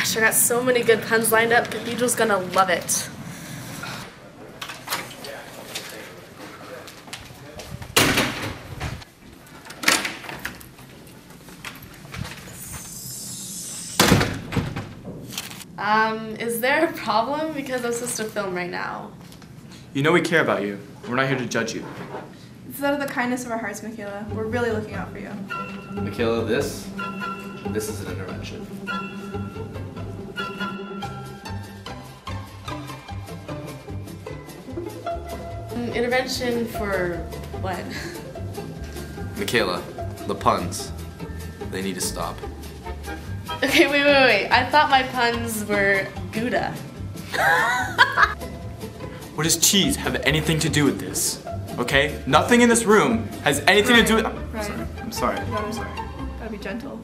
Gosh, I got so many good puns lined up. Cathedral's gonna love it. Is there a problem? Because I'm supposed to film right now. You know we care about you. We're not here to judge you. It's out of the kindness of our hearts, Michaela. We're really looking out for you. Michaela, this is an intervention. Intervention for what? Michaela, the puns, they need to stop. Okay, wait. I thought my puns were Gouda. What does cheese have anything to do with this? Okay? Nothing in this room has anything to do with... I'm sorry. Gotta be gentle.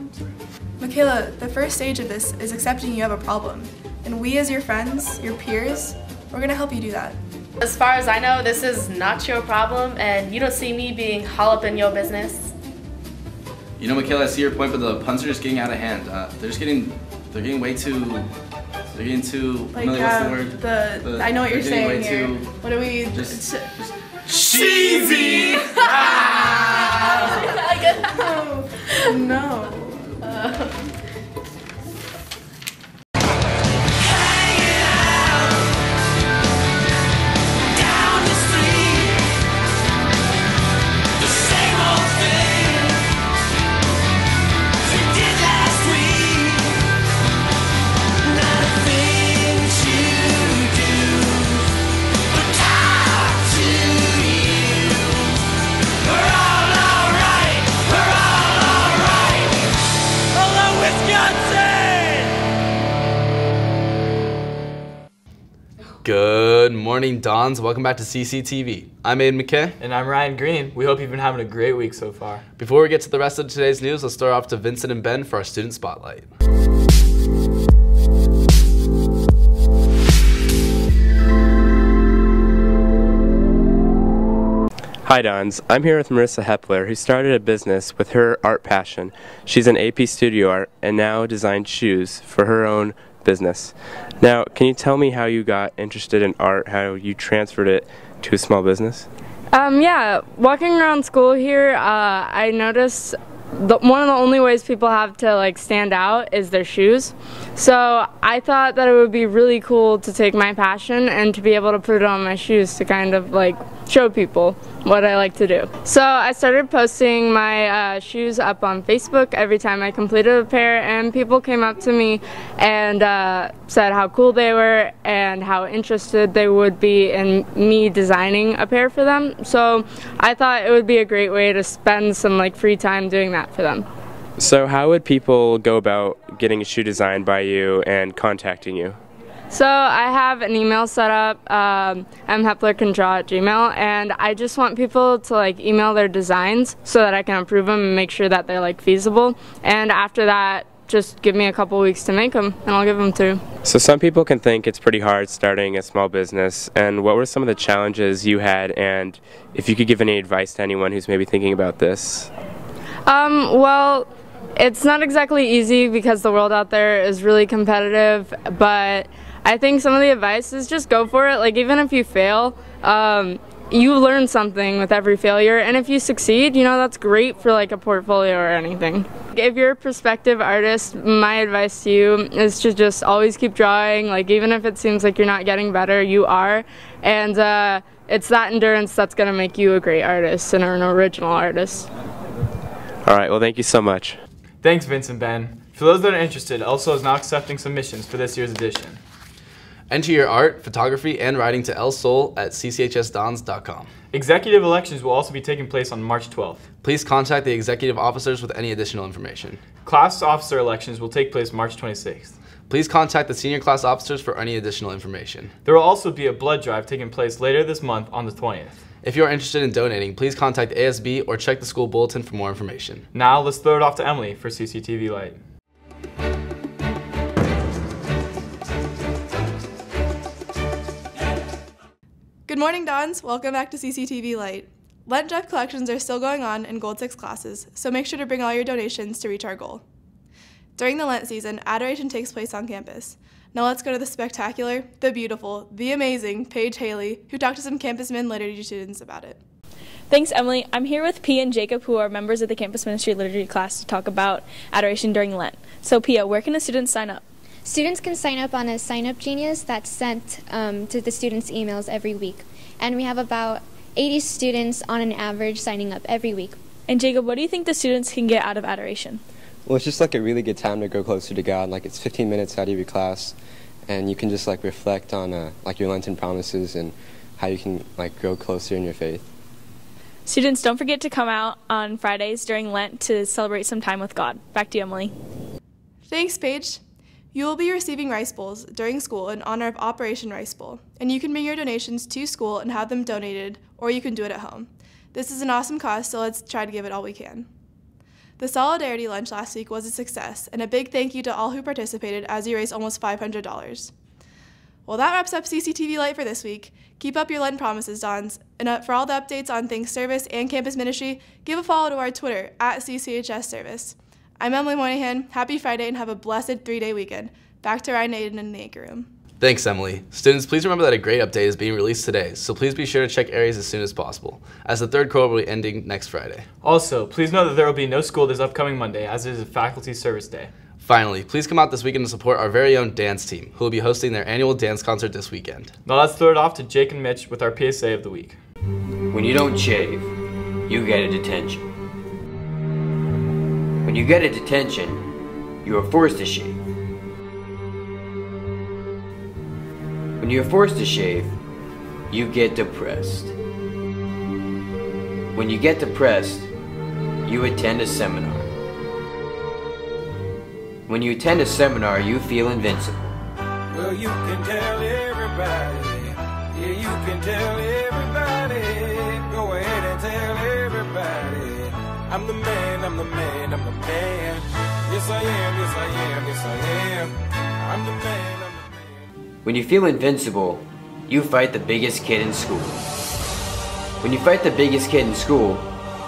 Michaela, the first stage of this is accepting you have a problem. And we as your friends, your peers, we're gonna help you do that. As far as I know, this is not your problem, and you don't see me being all up in your business. You know, Michaela, I see your point, but the puns are just getting out of hand. They're getting way too, Like, what's the word? I know what you're saying here. Too, what do we... Just cheesy! Oh, no. Good morning, Dons. Welcome back to CCTV. I'm Aiden McKay. And I'm Ryan Green. We hope you've been having a great week so far. Before we get to the rest of today's news, let's start off to Vincent and Ben for our student spotlight. Hi Dons, I'm here with Marissa Hepler, who started a business with her art passion. She's an AP Studio Art and now designs shoes for her own business. Now, can you tell me how you got interested in art, how you transferred it to a small business? Yeah, walking around school here, I noticed one of the only ways people have to stand out is their shoes. So I thought that it would be really cool to take my passion and to be able to put it on my shoes to kind of show people what I like to do. So I started posting my shoes up on Facebook every time I completed a pair, and people came up to me and said how cool they were and how interested they would be in me designing a pair for them. So I thought it would be a great way to spend some free time doing that for them. So how would people go about getting a shoe designed by you and contacting you? So I have an email set up, mheplercandraw@gmail, and I just want people to email their designs so that I can approve them and make sure that they're feasible. And after that, just give me a couple weeks to make them, and I'll give them to you. So some people can think it's pretty hard starting a small business, and what were some of the challenges you had, and if you could give any advice to anyone who's maybe thinking about this? Well, it's not exactly easy because the world out there is really competitive, but I think some of the advice is just go for it. Even if you fail, you learn something with every failure, and if you succeed, that's great for a portfolio or anything. If you're a prospective artist, my advice to you is to just always keep drawing. Even if it seems like you're not getting better, you are, and it's that endurance that's going to make you a great artist and an original artist. All right, well, thank you so much. Thanks, Vince and Ben. For those that are interested, ELSO is now accepting submissions for this year's edition. Enter your art, photography, and writing to lsol at cchsdons.com. Executive elections will also be taking place on March 12th. Please contact the executive officers with any additional information. Class officer elections will take place March 26th. Please contact the senior class officers for any additional information. There will also be a blood drive taking place later this month on the 20th. If you are interested in donating, please contact ASB or check the school bulletin for more information. Now let's throw it off to Emily for CCTV Light. Good morning, Dons. Welcome back to CCTV Light. Lent drive collections are still going on in Gold 6 classes, so make sure to bring all your donations to reach our goal. During the Lent season, adoration takes place on campus. Now let's go to the spectacular, the beautiful, the amazing Paige Haley, who talked to some campus men liturgy students about it. Thanks, Emily. I'm here with Pia and Jacob, who are members of the Campus Ministry Liturgy class, to talk about adoration during Lent. So, Pia, where can the students sign up? Students can sign up on a sign-up Genius that's sent to the students' emails every week. And we have about 80 students on an average signing up every week. And Jacob, what do you think the students can get out of adoration? Well, it's just like a really good time to grow closer to God. Like, it's 15 minutes out of your class, and you can just like reflect on like your Lenten promises and how you can like grow closer in your faith. Students, don't forget to come out on Fridays during Lent to celebrate some time with God. Back to you, Emily. Thanks, Paige. You will be receiving rice bowls during school in honor of Operation Rice Bowl, and you can bring your donations to school and have them donated, or you can do it at home. This is an awesome cause, so let's try to give it all we can. The Solidarity Lunch last week was a success, and a big thank you to all who participated as you raised almost $500. Well, that wraps up CCTV Light for this week. Keep up your Lent promises, Dons, and for all the updates on Things Service and Campus Ministry, give a follow to our Twitter, @CCHS Service. I'm Emily Moynihan. Happy Friday and have a blessed 3-day weekend. Back to Ryan Aiden in the anchor room. Thanks, Emily. Students, please remember that a grade update is being released today, so please be sure to check areas as soon as possible, as the third cohort will be ending next Friday. Also, please know that there will be no school this upcoming Monday, as it is a faculty service day. Finally, please come out this weekend to support our very own dance team, who will be hosting their annual dance concert this weekend. Now let's throw it off to Jake and Mitch with our PSA of the week. When you don't shave, you get a detention. When you get a detention, you are forced to shave. When you are forced to shave, you get depressed. When you get depressed, you attend a seminar. When you attend a seminar, you feel invincible. Well, you can tell everybody. Yeah, you can tell everybody. Go ahead and tell everybody. I'm the man, I'm the man, I'm the man. Yes, I am, yes, I am, yes, I am. I'm the man, I'm the man. When you feel invincible, you fight the biggest kid in school. When you fight the biggest kid in school,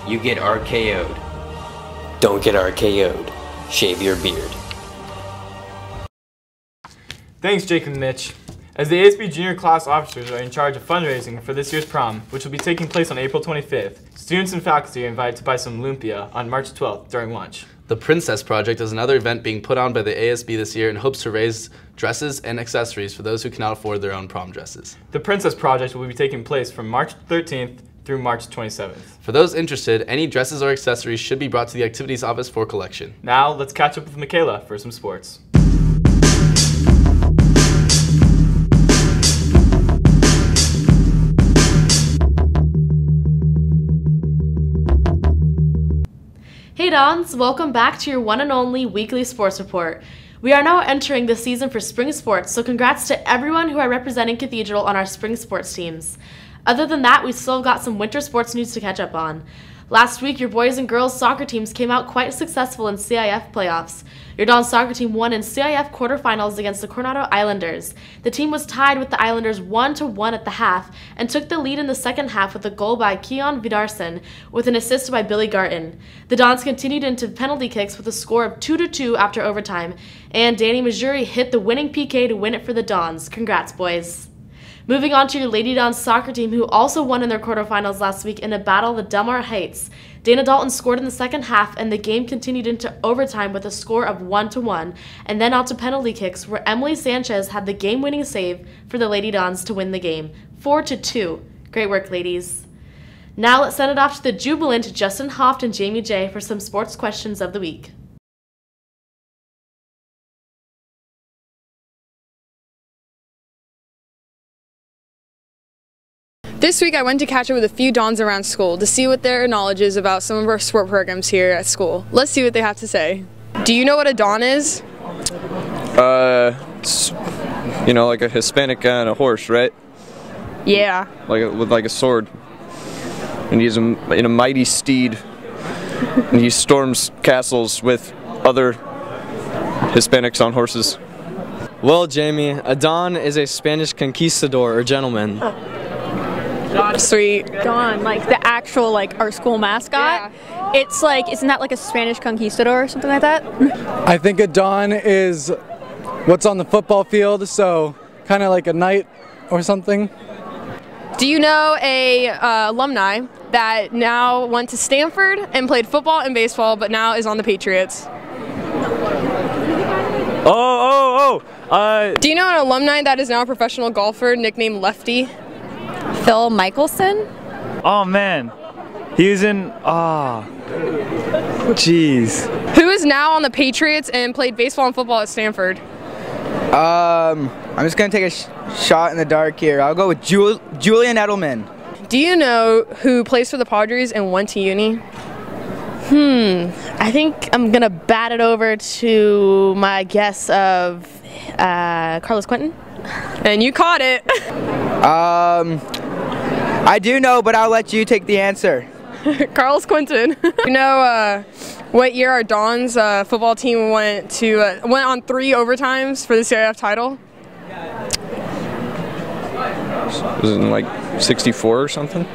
you get RKO'd. Don't get RKO'd. Shave your beard. Thanks, Jake and Mitch. As the ASB junior class officers are in charge of fundraising for this year's prom, which will be taking place on April 25th, students and faculty are invited to buy some lumpia on March 12th during lunch. The Princess Project is another event being put on by the ASB this year and hopes to raise dresses and accessories for those who cannot afford their own prom dresses. The Princess Project will be taking place from March 13th through March 27th. For those interested, any dresses or accessories should be brought to the activities office for collection. Now, let's catch up with Michaela for some sports. Hey Dons, welcome back to your one and only weekly sports report. We are now entering the season for spring sports, so congrats to everyone who are representing Cathedral on our spring sports teams. Other than that, we still got some winter sports news to catch up on. Last week, your boys and girls soccer teams came out quite successful in CIF playoffs. Your Dons soccer team won in CIF quarterfinals against the Coronado Islanders. The team was tied with the Islanders 1-1 at the half and took the lead in the second half with a goal by Keon Vidarson with an assist by Billy Garton. The Dons continued into penalty kicks with a score of 2-2 after overtime, and Danny Majuri hit the winning PK to win it for the Dons. Congrats, boys. Moving on to your Lady Dons soccer team, who also won in their quarterfinals last week in a battle at Delmar Heights. Dana Dalton scored in the second half, and the game continued into overtime with a score of 1-1, and then out to penalty kicks, where Emily Sanchez had the game-winning save for the Lady Dons to win the game, 4-2. Great work, ladies. Now let's send it off to the jubilant Justin Hoft and Jamie J for some sports questions of the week. This week I went to catch up with a few Dons around school to see what their knowledge is about some of our sport programs here at school. Let's see what they have to say. Do you know what a Don is? It's, you know, like a Hispanic guy on a horse, right? Yeah. With a sword. And he's in a mighty steed. And he storms castles with other Hispanics on horses. Well, Jamie, a Don is a Spanish conquistador or gentleman. Sweet. Dawn, like the actual, like our school mascot. Yeah. It's like, isn't that like a Spanish conquistador or something like that? I think a Dawn is what's on the football field, so kind of like a knight or something. Do you know a alumni that now went to Stanford and played football and baseball, but now is on the Patriots? Do you know an alumni that is now a professional golfer nicknamed Lefty? Phil Mickelson? Oh man, he was in, jeez. Who is now on the Patriots and played baseball and football at Stanford? I'm just gonna take a shot in the dark here. I'll go with Julian Edelman. Do you know who plays for the Padres and went to uni? I think I'm gonna bat it over to my guess of Carlos Quentin. And you caught it. I do know, but I'll let you take the answer. Carlos Quentin. You know what year our Dons football team went on 3 overtimes for the CIF title? Was it in like 64 or something?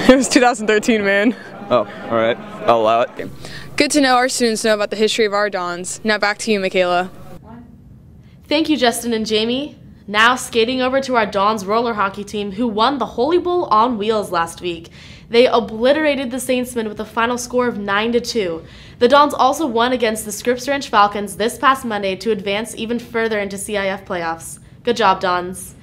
It was 2013, man. Oh, all right. I'll allow it. Good to know our students know about the history of our Dons. Now back to you, Michaela. Thank you, Justin and Jamie. Now skating over to our Dons roller hockey team, who won the Holy Bowl on wheels last week. They obliterated the Saintsmen with a final score of 9-2. The Dons also won against the Scripps Ranch Falcons this past Monday to advance even further into CIF playoffs. Good job, Dons.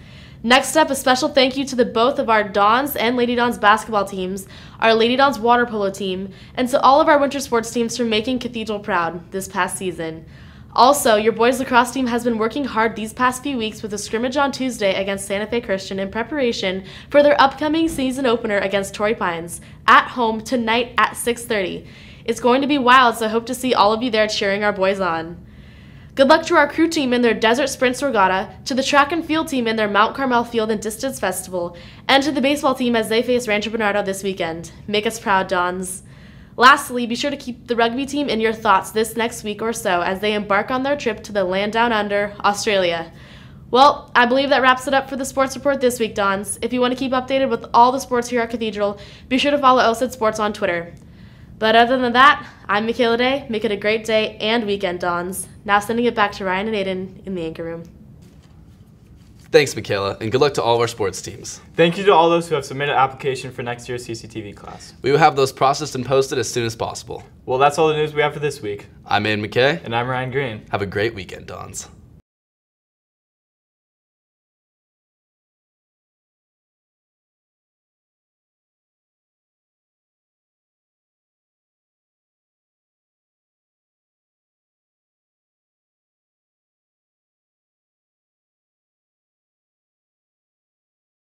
Next up, a special thank you to both of our Dons and Lady Dons basketball teams, our Lady Dons water polo team, and to all of our winter sports teams for making Cathedral proud this past season. Also, your boys lacrosse team has been working hard these past few weeks with a scrimmage on Tuesday against Santa Fe Christian in preparation for their upcoming season opener against Torrey Pines at home tonight at 6:30. It's going to be wild, so I hope to see all of you there cheering our boys on. Good luck to our crew team in their Desert Sprints Regatta, to the track and field team in their Mount Carmel Field and Distance Festival, and to the baseball team as they face Rancho Bernardo this weekend. Make us proud, Dons. Lastly, be sure to keep the rugby team in your thoughts this next week or so as they embark on their trip to the land down under, Australia. Well, I believe that wraps it up for the Sports Report this week, Dons. If you want to keep updated with all the sports here at Cathedral, be sure to follow OSID Sports on Twitter. But other than that, I'm Michaela Day. Make it a great day and weekend, Dons. Now sending it back to Ryan and Aiden in the anchor room. Thanks, Michaela, and good luck to all of our sports teams. Thank you to all those who have submitted application for next year's CCTV class. We will have those processed and posted as soon as possible. Well, that's all the news we have for this week. I'm Aiden McKay. And I'm Ryan Green. Have a great weekend, Dons.